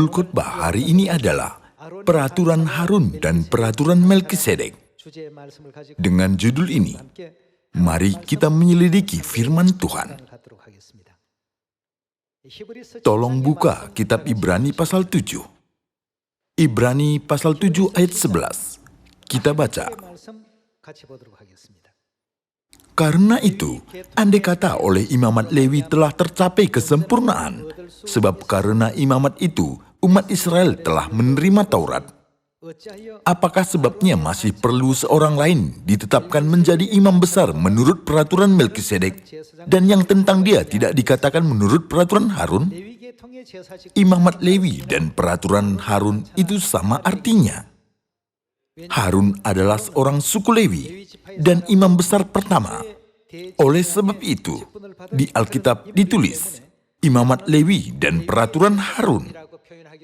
Judul khotbah hari ini adalah Peraturan Harun dan Peraturan Melkisedek. Dengan judul ini, mari kita menyelidiki firman Tuhan. Tolong buka kitab Ibrani pasal 7. Ibrani pasal 7 ayat 11. Kita baca. Karena itu, andai kata oleh imamat Lewi telah tercapai kesempurnaan, sebab karena imamat itu, umat Israel telah menerima Taurat. Apakah sebabnya masih perlu seorang lain ditetapkan menjadi imam besar menurut peraturan Melkisedek, dan yang tentang dia tidak dikatakan menurut peraturan Harun? Imamat Lewi dan peraturan Harun itu sama artinya. Harun adalah seorang suku Lewi dan imam besar pertama. Oleh sebab itu, di Alkitab ditulis imamat Lewi dan peraturan Harun.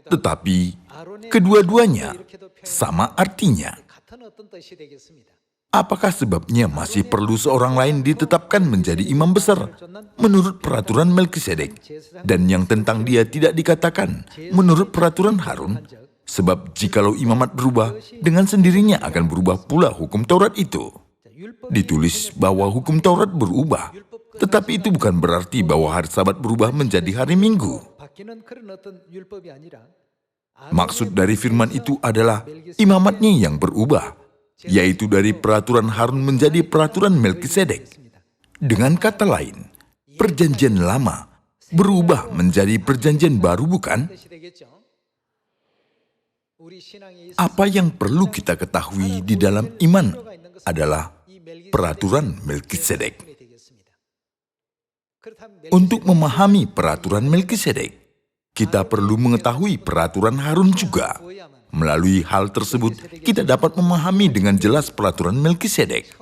Tetapi kedua-duanya sama artinya. Apakah sebabnya masih perlu seorang lain ditetapkan menjadi imam besar menurut peraturan Melkisedek, dan yang tentang dia tidak dikatakan menurut peraturan Harun? Sebab jikalau imamat berubah, dengan sendirinya akan berubah pula hukum Taurat itu. Ditulis bahwa hukum Taurat berubah, tetapi itu bukan berarti bahwa hari Sabat berubah menjadi hari Minggu. Maksud dari firman itu adalah imamatnya yang berubah, yaitu dari peraturan Harun menjadi peraturan Melkisedek. Dengan kata lain, perjanjian lama berubah menjadi perjanjian baru, bukan? Apa yang perlu kita ketahui di dalam iman adalah peraturan Melkisedek. Untuk memahami peraturan Melkisedek, kita perlu mengetahui peraturan Harun juga. Melalui hal tersebut, kita dapat memahami dengan jelas peraturan Melkisedek.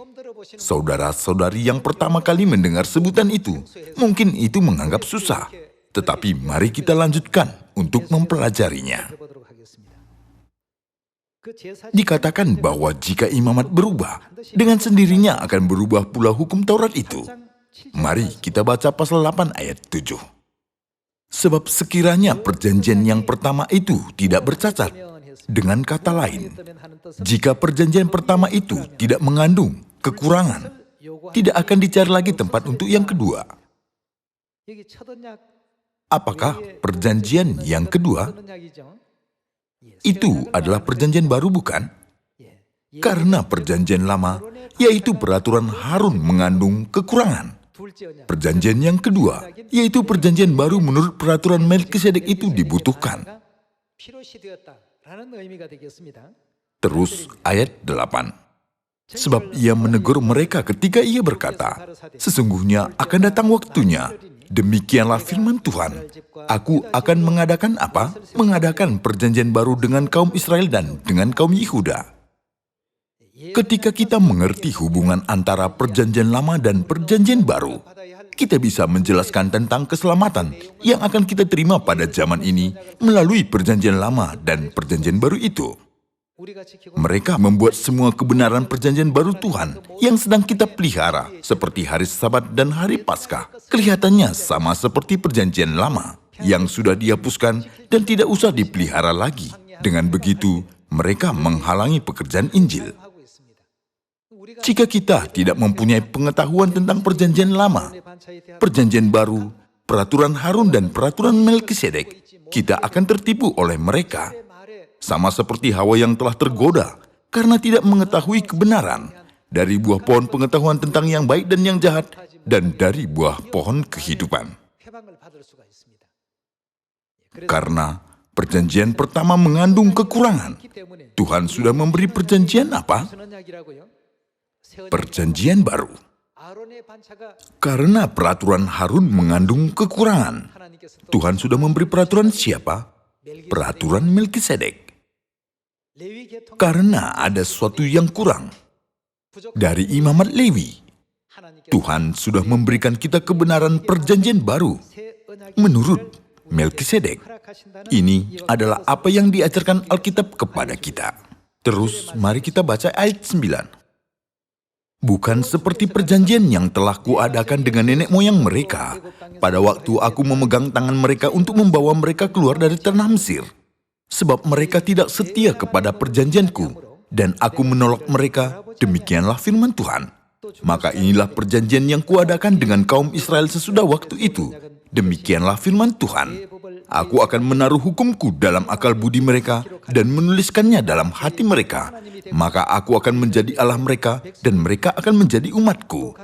Saudara-saudari yang pertama kali mendengar sebutan itu, mungkin itu menganggap susah. Tetapi mari kita lanjutkan untuk mempelajarinya. Dikatakan bahwa jika imamat berubah, dengan sendirinya akan berubah pula hukum Taurat itu. Mari kita baca pasal 8 ayat 7. Sebab sekiranya perjanjian yang pertama itu tidak bercacat, dengan kata lain, jika perjanjian pertama itu tidak mengandung kekurangan, tidak akan dicari lagi tempat untuk yang kedua. Apakah perjanjian yang kedua? Itu adalah perjanjian baru, bukan? Karena perjanjian lama, yaitu peraturan Harun, mengandung kekurangan. Perjanjian yang kedua, yaitu perjanjian baru menurut peraturan Melkisedek itu dibutuhkan. Terus ayat 8. Sebab ia menegur mereka ketika ia berkata, sesungguhnya akan datang waktunya, demikianlah firman Tuhan, aku akan mengadakan apa? Mengadakan perjanjian baru dengan kaum Israel dan dengan kaum Yehuda. Ketika kita mengerti hubungan antara perjanjian lama dan perjanjian baru, kita bisa menjelaskan tentang keselamatan yang akan kita terima pada zaman ini melalui perjanjian lama dan perjanjian baru itu. Mereka membuat semua kebenaran perjanjian baru Tuhan yang sedang kita pelihara, seperti hari Sabat dan hari Paskah, kelihatannya sama seperti perjanjian lama yang sudah dihapuskan dan tidak usah dipelihara lagi. Dengan begitu, mereka menghalangi pekerjaan Injil. Jika kita tidak mempunyai pengetahuan tentang perjanjian lama, perjanjian baru, peraturan Harun dan peraturan Melkisedek, kita akan tertipu oleh mereka. Sama seperti Hawa yang telah tergoda karena tidak mengetahui kebenaran dari buah pohon pengetahuan tentang yang baik dan yang jahat dan dari buah pohon kehidupan. Karena perjanjian pertama mengandung kekurangan, Tuhan sudah memberi perjanjian apa? Perjanjian baru. Karena peraturan Harun mengandung kekurangan, Tuhan sudah memberi peraturan siapa? Peraturan Melkisedek. Karena ada sesuatu yang kurang dari imamat Lewi, Tuhan sudah memberikan kita kebenaran perjanjian baru menurut Melkisedek. Ini adalah apa yang diajarkan Alkitab kepada kita. Terus mari kita baca ayat 9. Bukan seperti perjanjian yang telah kuadakan dengan nenek moyang mereka pada waktu aku memegang tangan mereka untuk membawa mereka keluar dari tanah Mesir. sebab mereka tidak setia kepada perjanjianku, dan aku menolak mereka, demikianlah firman Tuhan. Maka inilah perjanjian yang kuadakan dengan kaum Israel sesudah waktu itu. Demikianlah firman Tuhan. Aku akan menaruh hukumku dalam akal budi mereka dan menuliskannya dalam hati mereka. Maka aku akan menjadi Allah mereka dan mereka akan menjadi umatku.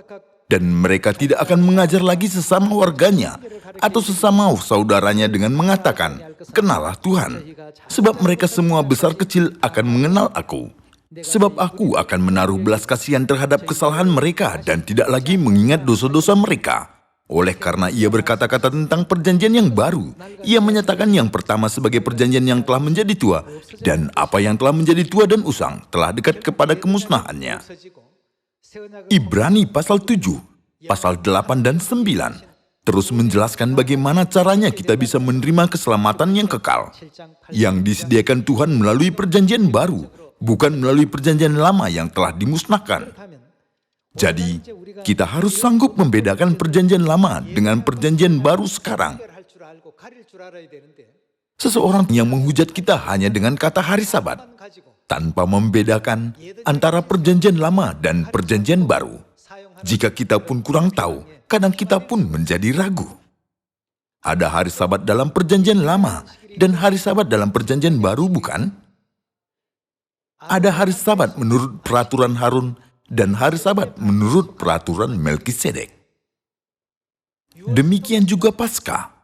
Dan mereka tidak akan mengajar lagi sesama warganya atau sesama saudaranya dengan mengatakan, "Kenalah Tuhan." Sebab mereka semua besar kecil akan mengenal aku. Sebab aku akan menaruh belas kasihan terhadap kesalahan mereka dan tidak lagi mengingat dosa-dosa mereka. Oleh karena ia berkata-kata tentang perjanjian yang baru, ia menyatakan yang pertama sebagai perjanjian yang telah menjadi tua, dan apa yang telah menjadi tua dan usang telah dekat kepada kemusnahannya. Ibrani pasal 7, pasal 8 dan 9, terus menjelaskan bagaimana caranya kita bisa menerima keselamatan yang kekal, yang disediakan Tuhan melalui perjanjian baru, bukan melalui perjanjian lama yang telah dimusnahkan. Jadi, kita harus sanggup membedakan perjanjian lama dengan perjanjian baru sekarang. Seseorang yang menghujat kita hanya dengan kata hari Sabat, tanpa membedakan antara perjanjian lama dan perjanjian baru. Jika kita pun kurang tahu, kadang kita pun menjadi ragu. Ada hari Sabat dalam perjanjian lama dan hari Sabat dalam perjanjian baru, bukan? Ada hari Sabat menurut peraturan Harun dan hari Sabat menurut peraturan Melkisedek. Demikian juga Paskah.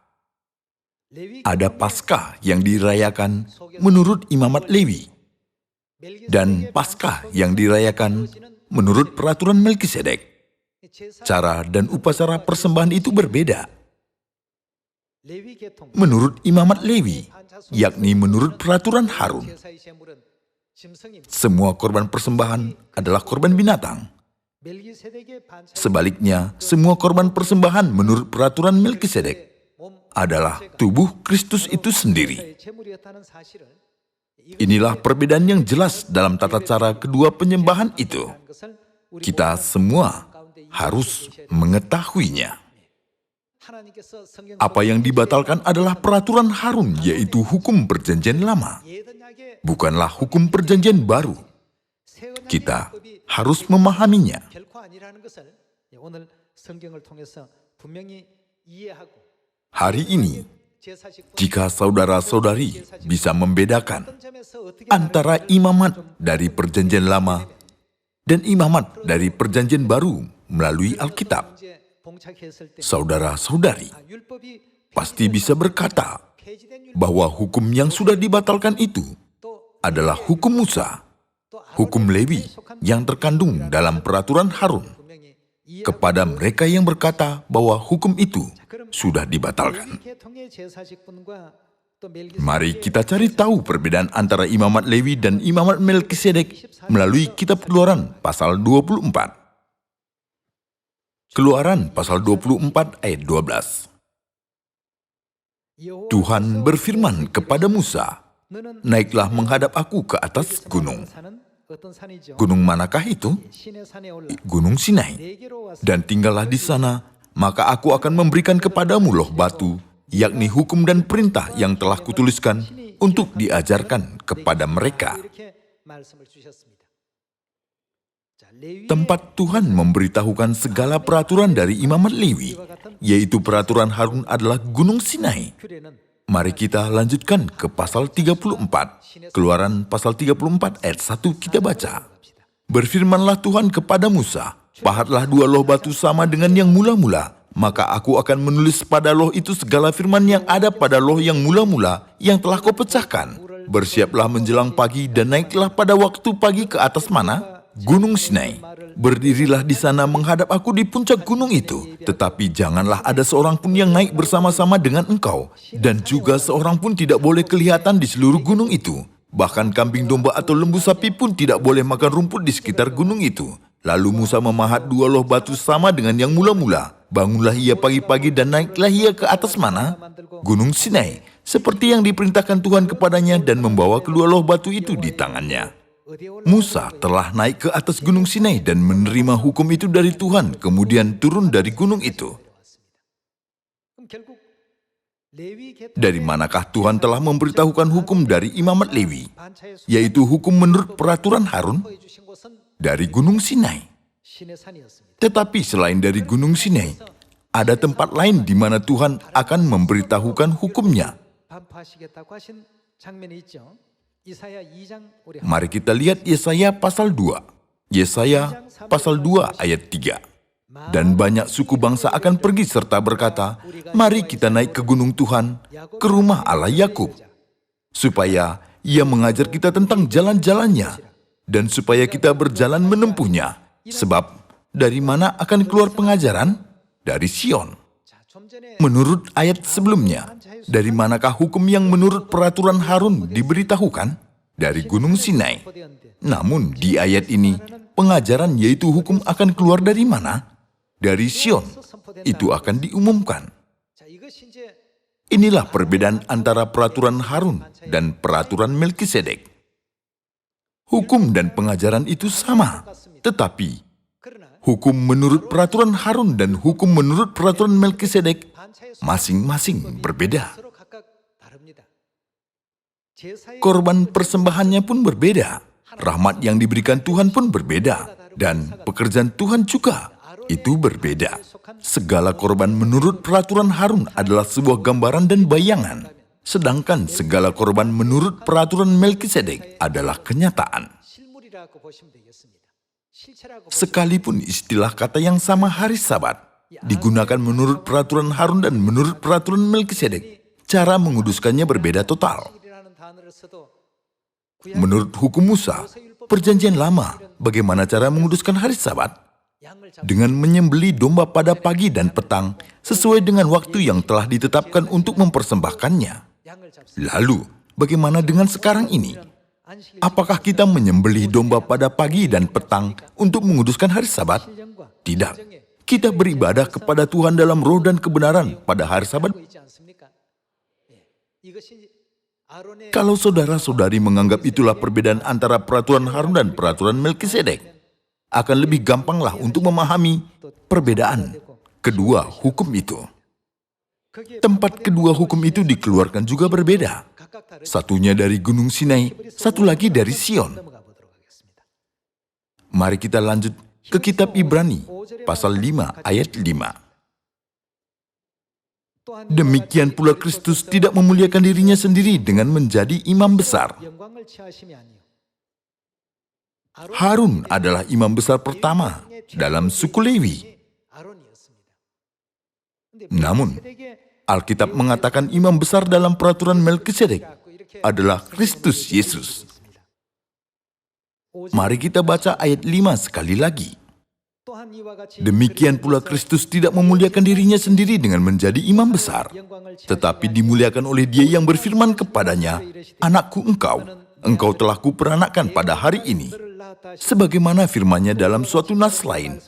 Ada Paskah yang dirayakan menurut imamat Lewi dan Paskah yang dirayakan menurut peraturan Melkisedek. Cara dan upacara persembahan itu berbeda. Menurut imamat Lewi, yakni menurut peraturan Harun, semua korban persembahan adalah korban binatang. Sebaliknya, semua korban persembahan menurut peraturan Melkisedek adalah tubuh Kristus itu sendiri. Inilah perbedaan yang jelas dalam tata cara kedua penyembahan itu. Kita semua harus mengetahuinya. Apa yang dibatalkan adalah peraturan Harun, yaitu hukum perjanjian lama, bukanlah hukum perjanjian baru. Kita harus memahaminya. Hari ini, jika saudara-saudari bisa membedakan antara imamat dari perjanjian lama dan imamat dari perjanjian baru melalui Alkitab, saudara-saudari pasti bisa berkata bahwa hukum yang sudah dibatalkan itu adalah hukum Musa, hukum Lewi yang terkandung dalam peraturan Harun. Kepada mereka yang berkata bahwa hukum itu sudah dibatalkan, mari kita cari tahu perbedaan antara imamat Lewi dan imamat Melkisedek melalui kitab Keluaran pasal 24. Keluaran pasal 24 ayat 12. Tuhan berfirman kepada Musa, "Naiklah menghadap aku ke atas gunung." Gunung manakah itu? Gunung Sinai. "Dan tinggallah di sana, maka aku akan memberikan kepadamu loh batu, yakni hukum dan perintah yang telah kutuliskan untuk diajarkan kepada mereka." Tempat Tuhan memberitahukan segala peraturan dari imamat Lewi, yaitu peraturan Harun, adalah Gunung Sinai. Mari kita lanjutkan ke pasal 34. Keluaran pasal 34 ayat 1 kita baca. "Berfirmanlah Tuhan kepada Musa, pahatlah 2 loh batu sama dengan yang mula-mula, maka aku akan menulis pada loh itu segala firman yang ada pada loh yang mula-mula yang telah kau pecahkan. Bersiaplah menjelang pagi dan naiklah pada waktu pagi ke atas mana? Gunung Sinai. Berdirilah di sana menghadap aku di puncak gunung itu. Tetapi janganlah ada seorang pun yang naik bersama-sama dengan engkau. Dan juga seorang pun tidak boleh kelihatan di seluruh gunung itu. Bahkan kambing domba atau lembu sapi pun tidak boleh makan rumput di sekitar gunung itu." Lalu Musa memahat 2 loh batu sama dengan yang mula-mula. Bangunlah ia pagi-pagi dan naiklah ia ke atas mana? Gunung Sinai. Seperti yang diperintahkan Tuhan kepadanya, dan membawa kedua loh batu itu di tangannya. Musa telah naik ke atas gunung Sinai dan menerima hukum itu dari Tuhan, kemudian turun dari gunung itu. Dari manakah Tuhan telah memberitahukan hukum dari imamat Lewi, yaitu hukum menurut peraturan Harun? Dari Gunung Sinai. Tetapi selain dari Gunung Sinai, ada tempat lain di mana Tuhan akan memberitahukan hukumnya. Mari kita lihat Yesaya pasal 2. Yesaya pasal 2 ayat 3. Dan banyak suku bangsa akan pergi serta berkata, mari kita naik ke gunung Tuhan, ke rumah Allah Yakub, supaya Ia mengajar kita tentang jalan-jalannya, dan supaya kita berjalan menempuhnya. Sebab dari mana akan keluar pengajaran? Dari Sion. Menurut ayat sebelumnya, dari manakah hukum yang menurut peraturan Harun diberitahukan? Dari Gunung Sinai. Namun di ayat ini, pengajaran yaitu hukum akan keluar dari mana? Dari Sion. Itu akan diumumkan. Inilah perbedaan antara peraturan Harun dan peraturan Melkisedek. Hukum dan pengajaran itu sama, tetapi hukum menurut peraturan Harun dan hukum menurut peraturan Melkisedek masing-masing berbeda. Korban persembahannya pun berbeda. Rahmat yang diberikan Tuhan pun berbeda. Dan pekerjaan Tuhan juga itu berbeda. Segala korban menurut peraturan Harun adalah sebuah gambaran dan bayangan. Sedangkan segala korban menurut peraturan Melkisedek adalah kenyataan. Sekalipun istilah kata yang sama hari Sabat digunakan menurut peraturan Harun dan menurut peraturan Melkisedek, cara menguduskannya berbeda total. Menurut hukum Musa, perjanjian lama, bagaimana cara menguduskan hari Sabat? Dengan menyembelih domba pada pagi dan petang sesuai dengan waktu yang telah ditetapkan untuk mempersembahkannya. Lalu, bagaimana dengan sekarang ini? Apakah kita menyembelih domba pada pagi dan petang untuk menguduskan hari Sabat? Tidak. Kita beribadah kepada Tuhan dalam roh dan kebenaran pada hari Sabat. Kalau saudara-saudari menganggap itulah perbedaan antara peraturan Harun dan peraturan Melkisedek, akan lebih gampanglah untuk memahami perbedaan kedua hukum itu. Tempat kedua hukum itu dikeluarkan juga berbeda. Satunya dari Gunung Sinai, satu lagi dari Sion. Mari kita lanjut ke kitab Ibrani, pasal 5 ayat 5. Demikian pula Kristus tidak memuliakan dirinya sendiri dengan menjadi imam besar. Harun adalah imam besar pertama dalam suku Lewi. Namun, Alkitab mengatakan imam besar dalam peraturan Melkisedek adalah Kristus Yesus. Mari kita baca ayat 5 sekali lagi. Demikian pula Kristus tidak memuliakan dirinya sendiri dengan menjadi imam besar, tetapi dimuliakan oleh Dia yang berfirman kepadanya, "Anakku engkau telah kuperanakkan pada hari ini." Sebagaimana firman-Nya dalam suatu nas lain,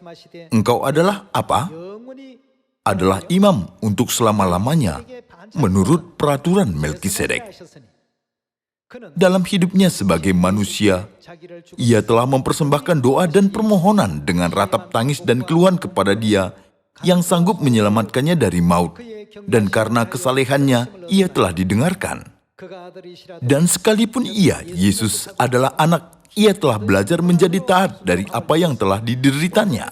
engkau adalah apa? Adalah imam untuk selama-lamanya menurut peraturan Melkisedek. Dalam hidupnya sebagai manusia, Ia telah mempersembahkan doa dan permohonan dengan ratap tangis dan keluhan kepada Dia yang sanggup menyelamatkannya dari maut, dan karena kesalehannya Ia telah didengarkan. Dan sekalipun Ia, Yesus, adalah anak, Ia telah belajar menjadi taat dari apa yang telah dideritanya.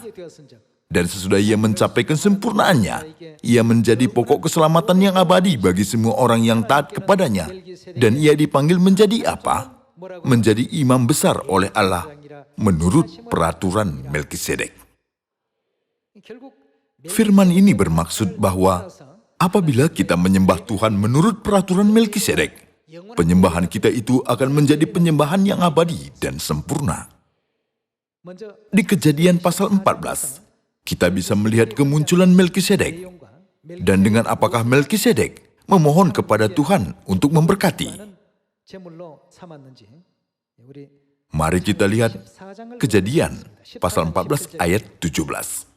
Dan sesudah Ia mencapai kesempurnaannya, Ia menjadi pokok keselamatan yang abadi bagi semua orang yang taat kepadanya. Dan Ia dipanggil menjadi apa? Menjadi imam besar oleh Allah menurut peraturan Melkisedek. Firman ini bermaksud bahwa apabila kita menyembah Tuhan menurut peraturan Melkisedek, penyembahan kita itu akan menjadi penyembahan yang abadi dan sempurna. Di Kejadian pasal 14, kita bisa melihat kemunculan Melkisedek. Dan dengan apakah Melkisedek memohon kepada Tuhan untuk memberkati? Mari kita lihat Kejadian pasal 14 ayat 17.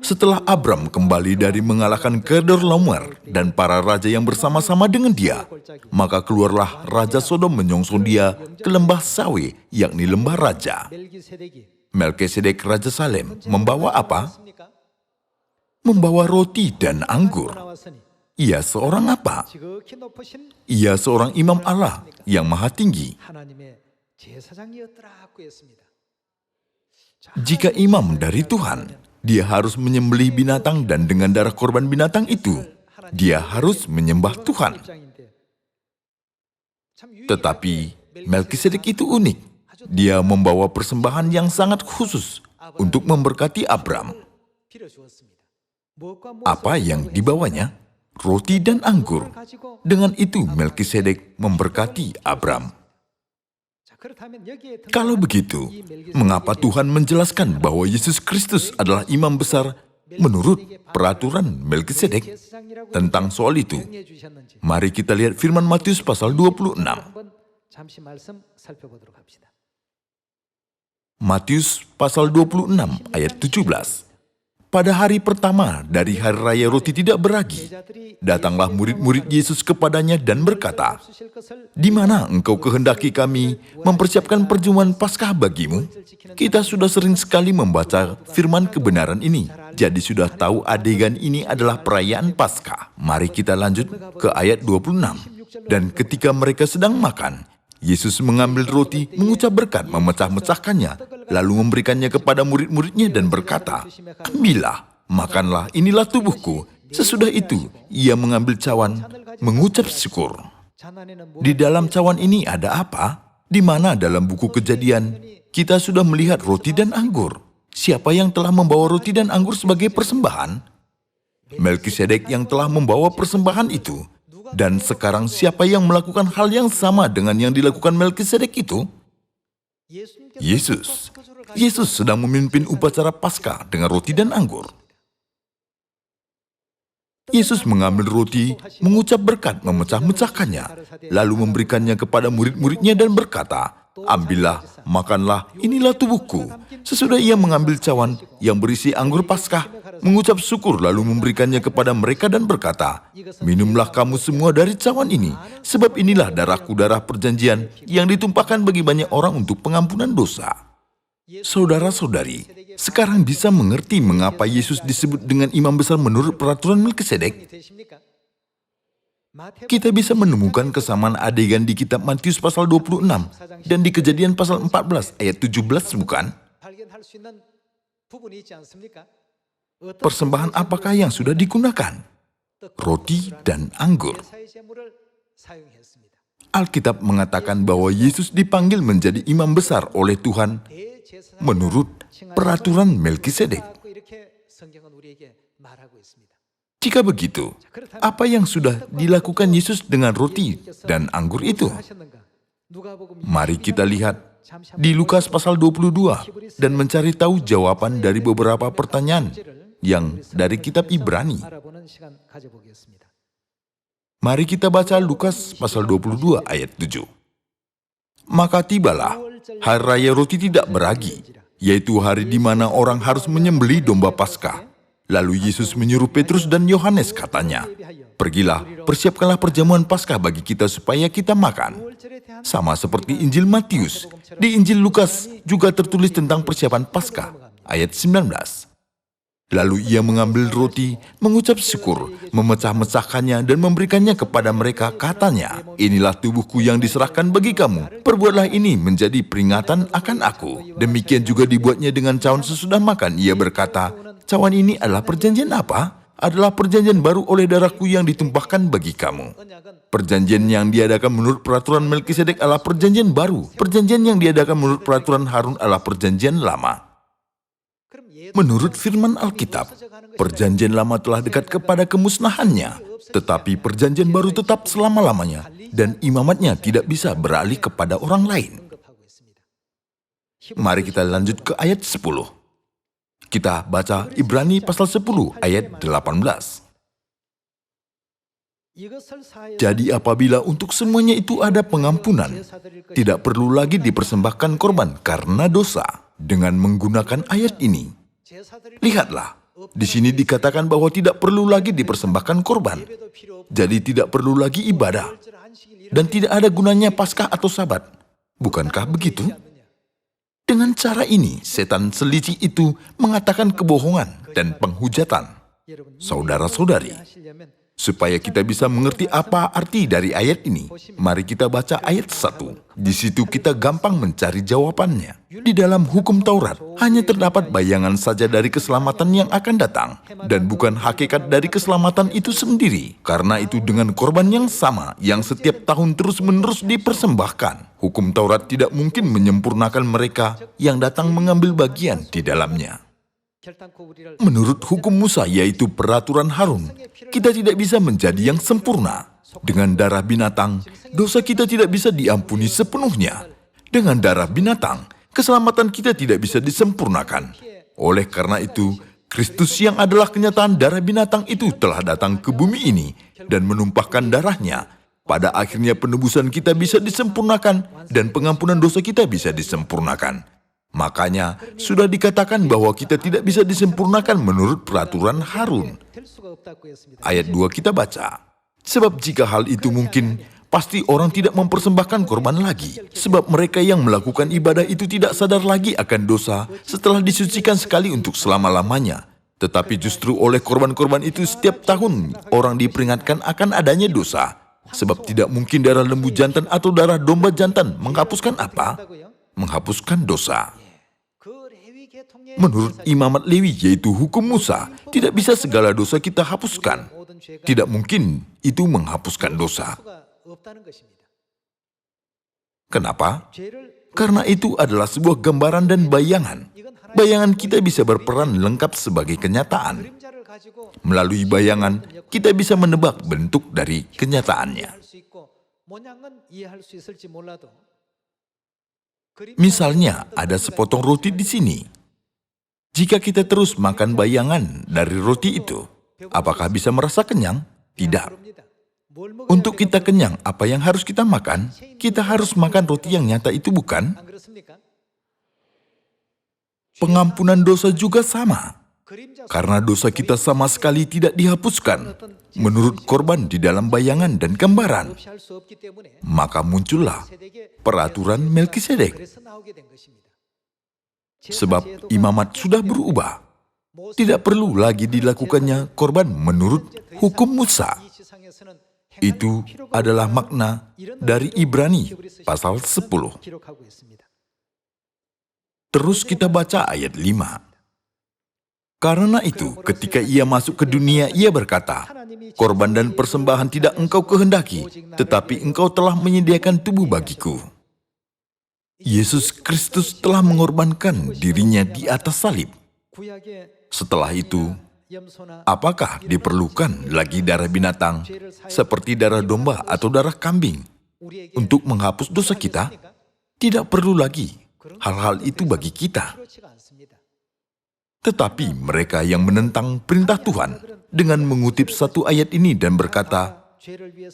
Setelah Abram kembali dari mengalahkan Kedorlaomer dan para raja yang bersama-sama dengan dia, maka keluarlah Raja Sodom menyongsong dia ke lembah Sawe, yakni lembah raja. Melkisedek Raja Salem membawa apa? Membawa roti dan anggur. Ia seorang apa? 지극히 높으신 Ia seorang imam Allah yang maha tinggi. 하나님의 제사장이었더라고 했습니다. Jika imam dari Tuhan, dia harus menyembelih binatang dan dengan darah korban binatang itu, dia harus menyembah Tuhan. Tetapi Melkisedek itu unik. Dia membawa persembahan yang sangat khusus untuk memberkati Abram. Apa yang dibawanya? Roti dan anggur. Dengan itu Melkisedek memberkati Abram. Kalau begitu, mengapa Tuhan menjelaskan bahwa Yesus Kristus adalah imam besar menurut peraturan Melkisedek? Tentang soal itu, mari kita lihat firman Matius pasal 26. Matius pasal 26 ayat 17. Pada hari pertama dari hari raya roti tidak beragi, datanglah murid-murid Yesus kepadanya dan berkata, "Di mana engkau kehendaki kami mempersiapkan perjamuan Paskah bagimu? Kita sudah sering sekali membaca firman kebenaran ini, jadi sudah tahu adegan ini adalah perayaan Paskah." Mari kita lanjut ke ayat 26. Dan ketika mereka sedang makan, Yesus mengambil roti, mengucap berkat, memecah-mecahkannya, lalu memberikannya kepada murid-muridnya dan berkata, "Ambillah, makanlah, inilah tubuhku." Sesudah itu, ia mengambil cawan, mengucap syukur. Di dalam cawan ini ada apa? Di mana dalam buku Kejadian, kita sudah melihat roti dan anggur. Siapa yang telah membawa roti dan anggur sebagai persembahan? Melkisedek yang telah membawa persembahan itu. Dan sekarang siapa yang melakukan hal yang sama dengan yang dilakukan Melkisedek itu? Yesus. Yesus sedang memimpin upacara Paskah dengan roti dan anggur. Yesus mengambil roti, mengucap berkat, memecah-mecahkannya, lalu memberikannya kepada murid-muridnya dan berkata, "Ambillah, makanlah, inilah tubuhku." Sesudah ia mengambil cawan yang berisi anggur Paskah, mengucap syukur lalu memberikannya kepada mereka dan berkata, "Minumlah kamu semua dari cawan ini, sebab inilah darahku, darah perjanjian yang ditumpahkan bagi banyak orang untuk pengampunan dosa." Saudara-saudari, sekarang bisa mengerti mengapa Yesus disebut dengan imam besar menurut peraturan Melkisedek? Kita bisa menemukan kesamaan adegan di kitab Matius pasal 26 dan di Kejadian pasal 14 ayat 17 bukan? Persembahan apakah yang sudah digunakan? Roti dan anggur. Alkitab mengatakan bahwa Yesus dipanggil menjadi imam besar oleh Tuhan menurut peraturan Melkisedek. Jika begitu, apa yang sudah dilakukan Yesus dengan roti dan anggur itu? Mari kita lihat di Lukas pasal 22 dan mencari tahu jawaban dari beberapa pertanyaan yang dari kitab Ibrani. Mari kita baca Lukas pasal 22 ayat 7. Maka tibalah hari raya roti tidak beragi, yaitu hari di mana orang harus menyembelih domba Paskah. Lalu Yesus menyuruh Petrus dan Yohanes, katanya, "Pergilah, persiapkanlah perjamuan Paskah bagi kita supaya kita makan." Sama seperti Injil Matius, di Injil Lukas juga tertulis tentang persiapan Paskah, ayat 19. Lalu ia mengambil roti, mengucap syukur, memecah-mecahkannya dan memberikannya kepada mereka, katanya, "Inilah tubuhku yang diserahkan bagi kamu. Perbuatlah ini menjadi peringatan akan aku." Demikian juga dibuatnya dengan cawan sesudah makan. Ia berkata, "Cawan ini adalah perjanjian apa? Adalah perjanjian baru oleh darahku yang ditumpahkan bagi kamu." Perjanjian yang diadakan menurut peraturan Melkisedek adalah perjanjian baru. Perjanjian yang diadakan menurut peraturan Harun adalah perjanjian lama. Menurut firman Alkitab, perjanjian lama telah dekat kepada kemusnahannya, tetapi perjanjian baru tetap selama-lamanya, dan imamatnya tidak bisa beralih kepada orang lain. Mari kita lanjut ke ayat 10. Kita baca Ibrani pasal 10 ayat 18. Jadi apabila untuk semuanya itu ada pengampunan, tidak perlu lagi dipersembahkan korban karena dosa. Dengan menggunakan ayat ini, lihatlah, di sini dikatakan bahwa tidak perlu lagi dipersembahkan korban. Jadi tidak perlu lagi ibadah. Dan tidak ada gunanya Paskah atau Sabat. Bukankah begitu? Dengan cara ini, setan selicik itu mengatakan kebohongan dan penghujatan. Saudara-saudari, Supaya kita bisa mengerti apa arti dari ayat ini, mari kita baca ayat 1. Di situ kita gampang mencari jawabannya. Di dalam hukum Taurat, hanya terdapat bayangan saja dari keselamatan yang akan datang, dan bukan hakikat dari keselamatan itu sendiri. Karena itu dengan korban yang sama, yang setiap tahun terus-menerus dipersembahkan, hukum Taurat tidak mungkin menyempurnakan mereka yang datang mengambil bagian di dalamnya. Menurut hukum Musa, yaitu peraturan Harun, kita tidak bisa menjadi yang sempurna. Dengan darah binatang, dosa kita tidak bisa diampuni sepenuhnya. Dengan darah binatang, keselamatan kita tidak bisa disempurnakan. Oleh karena itu, Kristus yang adalah kenyataan darah binatang itu telah datang ke bumi ini dan menumpahkan darahnya. Pada akhirnya penebusan kita bisa disempurnakan dan pengampunan dosa kita bisa disempurnakan. Makanya, sudah dikatakan bahwa kita tidak bisa disempurnakan menurut peraturan Harun. Ayat 2 kita baca, sebab jika hal itu mungkin, pasti orang tidak mempersembahkan korban lagi. Sebab mereka yang melakukan ibadah itu tidak sadar lagi akan dosa setelah disucikan sekali untuk selama-lamanya. Tetapi justru oleh korban-korban itu setiap tahun orang diperingatkan akan adanya dosa. Sebab tidak mungkin darah lembu jantan atau darah domba jantan menghapuskan apa? Menghapuskan dosa. Menurut imamat Lewi, yaitu hukum Musa, tidak bisa segala dosa kita hapuskan. Tidak mungkin itu menghapuskan dosa. Kenapa? Karena itu adalah sebuah gambaran dan bayangan. Bayangan kita bisa berperan lengkap sebagai kenyataan. Melalui bayangan, kita bisa menebak bentuk dari kenyataannya. Misalnya, ada sepotong roti di sini. Jika kita terus makan bayangan dari roti itu, apakah bisa merasa kenyang? Tidak. Untuk kita kenyang, apa yang harus kita makan? Kita harus makan roti yang nyata itu, bukan? Pengampunan dosa juga sama. Karena dosa kita sama sekali tidak dihapuskan menurut korban di dalam bayangan dan gambaran, maka muncullah peraturan Melkisedek. Sebab imamat sudah berubah. Tidak perlu lagi dilakukannya korban menurut hukum Musa. Itu adalah makna dari Ibrani pasal 10. Terus kita baca ayat 5. Karena itu, ketika ia masuk ke dunia, ia berkata, korban dan persembahan tidak engkau kehendaki, tetapi engkau telah menyediakan tubuh bagiku. Yesus Kristus telah mengorbankan dirinya di atas salib. Setelah itu, apakah diperlukan lagi darah binatang seperti darah domba atau darah kambing untuk menghapus dosa kita? Tidak perlu lagi hal-hal itu bagi kita. Tetapi mereka yang menentang perintah Tuhan dengan mengutip satu ayat ini dan berkata,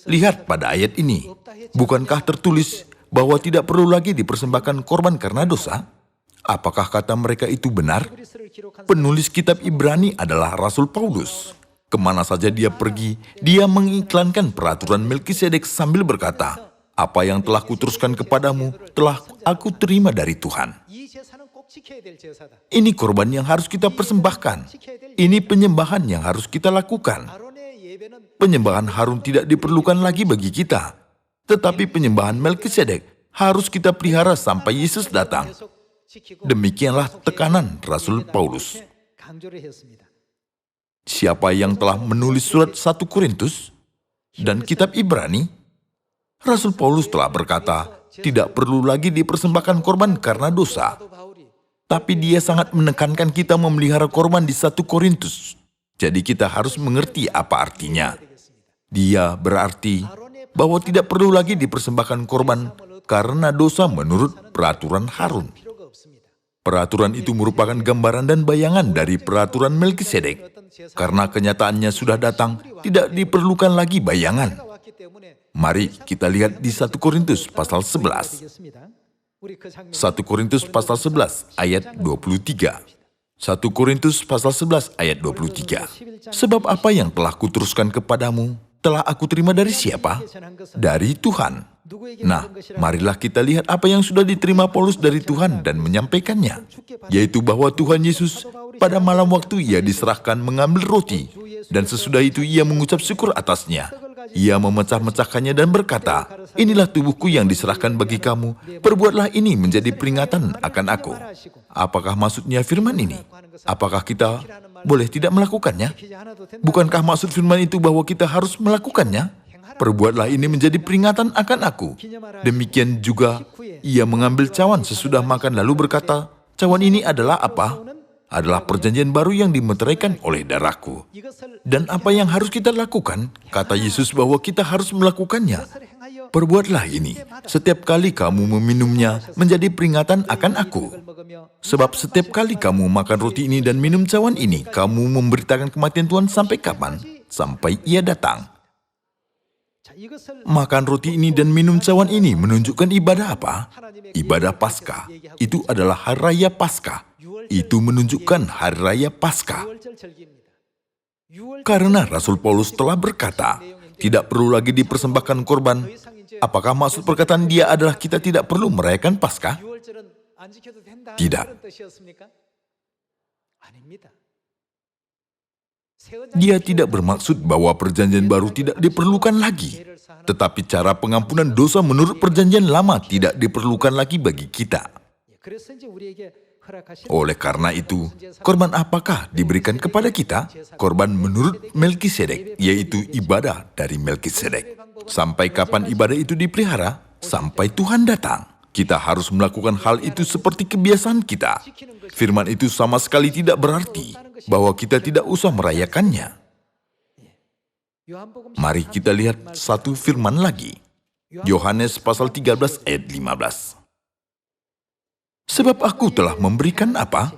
lihat pada ayat ini, bukankah tertulis bahwa tidak perlu lagi dipersembahkan korban karena dosa? Apakah kata mereka itu benar? Penulis kitab Ibrani adalah Rasul Paulus. Kemana saja dia pergi, dia mengiklankan peraturan Melkisedek sambil berkata, apa yang telah kuteruskan kepadamu telah aku terima dari Tuhan. Ini korban yang harus kita persembahkan. Ini penyembahan yang harus kita lakukan. Penyembahan Harun tidak diperlukan lagi bagi kita. Tetapi penyembahan Melkisedek harus kita pelihara sampai Yesus datang. Demikianlah tekanan Rasul Paulus. Siapa yang telah menulis surat 1 Korintus dan kitab Ibrani? Rasul Paulus telah berkata, tidak perlu lagi dipersembahkan korban karena dosa. Tapi dia sangat menekankan kita memelihara korban di 1 Korintus. Jadi kita harus mengerti apa artinya. Dia berarti bahwa tidak perlu lagi dipersembahkan korban karena dosa menurut peraturan Harun. Peraturan itu merupakan gambaran dan bayangan dari peraturan Melkisedek. Karena kenyataannya sudah datang, tidak diperlukan lagi bayangan. Mari kita lihat di 1 Korintus pasal 11. 1 Korintus pasal 11 ayat 23. 1 Korintus pasal 11 ayat 23. Sebab apa yang telah kuteruskan kepadamu, telah aku terima dari siapa? Dari Tuhan. Nah, marilah kita lihat apa yang sudah diterima Paulus dari Tuhan dan menyampaikannya. Yaitu bahwa Tuhan Yesus pada malam waktu ia diserahkan mengambil roti, Dan sesudah itu ia mengucap syukur atasnya. Ia memecah-mecahkannya dan berkata, "Inilah tubuhku yang diserahkan bagi kamu. Perbuatlah ini menjadi peringatan akan aku." Apakah maksudnya firman ini? Apakah kita boleh tidak melakukannya? Bukankah maksud firman itu bahwa kita harus melakukannya? Perbuatlah ini menjadi peringatan akan aku. Demikian juga ia mengambil cawan sesudah makan lalu berkata, "Cawan ini adalah apa? Adalah perjanjian baru yang dimeteraikan oleh darahku." Dan apa yang harus kita lakukan? Kata Yesus bahwa kita harus melakukannya. Perbuatlah ini. Setiap kali kamu meminumnya menjadi peringatan akan aku. Sebab setiap kali kamu makan roti ini dan minum cawan ini, kamu memberitakan kematian Tuhan sampai kapan? Sampai ia datang. Makan roti ini dan minum cawan ini menunjukkan ibadah apa? Ibadah Paskah. Itu adalah hari raya Paskah. Itu menunjukkan hari raya Paskah. Karena Rasul Paulus telah berkata, tidak perlu lagi dipersembahkan korban. Apakah maksud perkataan dia adalah kita tidak perlu merayakan Paskah? Tidak. Dia tidak bermaksud bahwa perjanjian baru tidak diperlukan lagi. Tetapi cara pengampunan dosa menurut perjanjian lama tidak diperlukan lagi bagi kita. Oleh karena itu, korban apakah diberikan kepada kita? Korban menurut Melkisedek, yaitu ibadah dari Melkisedek. Sampai kapan ibadah itu dipelihara? Sampai Tuhan datang. Kita harus melakukan hal itu seperti kebiasaan kita. Firman itu sama sekali tidak berarti bahwa kita tidak usah merayakannya. Mari kita lihat satu firman lagi. Yohanes pasal 13 ayat 15. Sebab aku telah memberikan apa?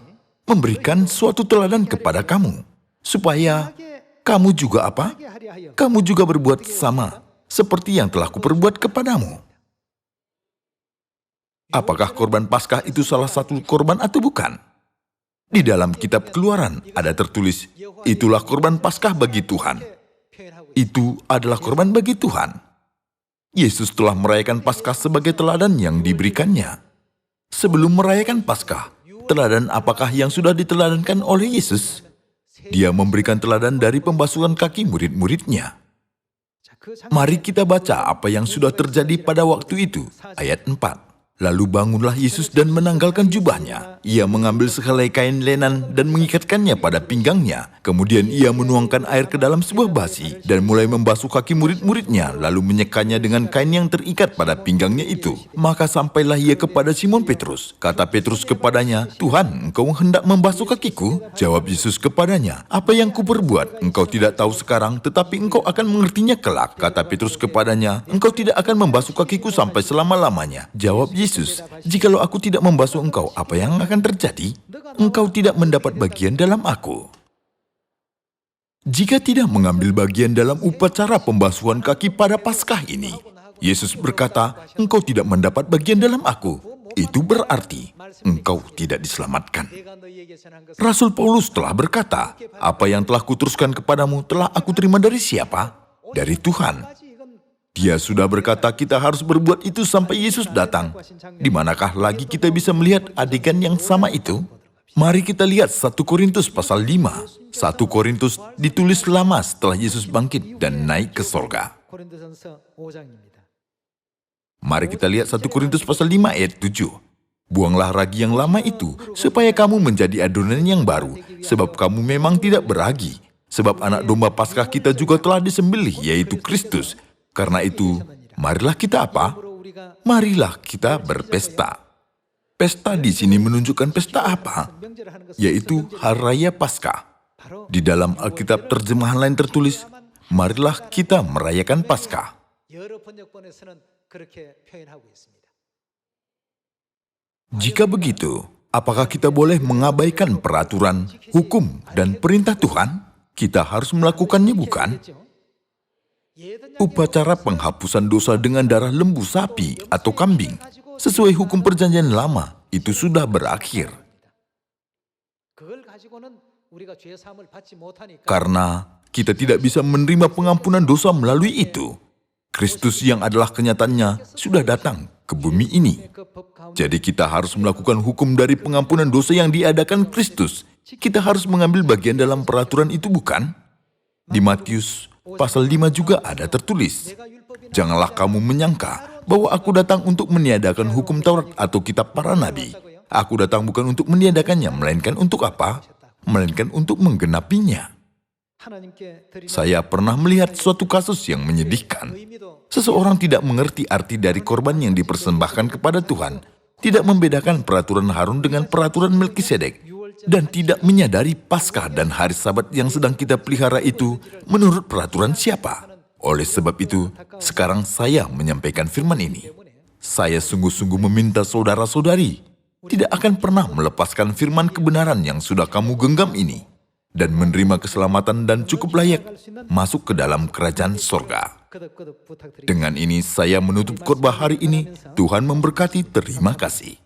Memberikan suatu teladan kepada kamu. Supaya kamu juga apa? Kamu juga berbuat sama, seperti yang telah kuperbuat kepadamu. Apakah korban Paskah itu salah satu korban atau bukan? Di dalam kitab Keluaran ada tertulis, itulah korban Paskah bagi Tuhan. Itu adalah korban bagi Tuhan. Yesus telah merayakan Paskah sebagai teladan yang diberikannya. Sebelum merayakan Paskah, teladan apakah yang sudah diteladankan oleh Yesus? Dia memberikan teladan dari pembasuhan kaki murid-muridnya. Mari kita baca apa yang sudah terjadi pada waktu itu, ayat 4. Lalu bangunlah Yesus dan menanggalkan jubahnya. Ia mengambil sehelai kain lenan dan mengikatkannya pada pinggangnya. Kemudian ia menuangkan air ke dalam sebuah basi dan mulai membasuh kaki murid-muridnya, lalu menyekanya dengan kain yang terikat pada pinggangnya itu. Maka sampailah ia kepada Simon Petrus. Kata Petrus kepadanya, "Tuhan, engkau hendak membasuh kakiku?" Jawab Yesus kepadanya, "Apa yang kuperbuat, engkau tidak tahu sekarang, tetapi engkau akan mengertinya kelak." Kata Petrus kepadanya, "Engkau tidak akan membasuh kakiku sampai selama-lamanya." Jawab Yesus, "Jikalau aku tidak membasuh engkau, apa yang akan terjadi? Engkau tidak mendapat bagian dalam aku." Jika tidak mengambil bagian dalam upacara pembasuhan kaki pada Paskah ini, Yesus berkata, "Engkau tidak mendapat bagian dalam aku." Itu berarti engkau tidak diselamatkan. Rasul Paulus telah berkata, "Apa yang telah kuteruskan kepadamu telah aku terima dari siapa? Dari Tuhan." Dia sudah berkata kita harus berbuat itu sampai Yesus datang. Di manakah lagi kita bisa melihat adegan yang sama itu? Mari kita lihat 1 Korintus pasal 5. 1 Korintus ditulis lama setelah Yesus bangkit dan naik ke sorga. Mari kita lihat 1 Korintus pasal 5 ayat 7. "Buanglah ragi yang lama itu, supaya kamu menjadi adonan yang baru, sebab kamu memang tidak beragi. Sebab anak domba Paskah kita juga telah disembelih, yaitu Kristus. Karena itu, marilah kita apa? Marilah kita berpesta." Pesta di sini menunjukkan pesta apa? Yaitu Hari Raya Paskah. Di dalam Alkitab terjemahan lain tertulis, "Marilah kita merayakan Paskah." Jika begitu, apakah kita boleh mengabaikan peraturan, hukum, dan perintah Tuhan? Kita harus melakukannya, bukan? Upacara penghapusan dosa dengan darah lembu sapi atau kambing, sesuai hukum perjanjian lama, itu sudah berakhir. Karena kita tidak bisa menerima pengampunan dosa melalui itu, Kristus yang adalah kenyataannya sudah datang ke bumi ini. Jadi kita harus melakukan hukum dari pengampunan dosa yang diadakan Kristus. Kita harus mengambil bagian dalam peraturan itu, bukan? Di Matius pasal 5 juga ada tertulis, "Janganlah kamu menyangka bahwa aku datang untuk meniadakan hukum Taurat atau kitab para nabi. Aku datang bukan untuk meniadakannya, melainkan untuk apa? Melainkan untuk menggenapinya." Saya pernah melihat suatu kasus yang menyedihkan. Seseorang tidak mengerti arti dari korban yang dipersembahkan kepada Tuhan, tidak membedakan peraturan Harun dengan peraturan Melkisedek, dan tidak menyadari Paskah dan hari Sabat yang sedang kita pelihara itu menurut peraturan siapa. Oleh sebab itu, sekarang saya menyampaikan firman ini. Saya sungguh-sungguh meminta saudara-saudari tidak akan pernah melepaskan firman kebenaran yang sudah kamu genggam ini, dan menerima keselamatan dan cukup layak masuk ke dalam kerajaan sorga. Dengan ini saya menutup khotbah hari ini. Tuhan memberkati. Terima kasih.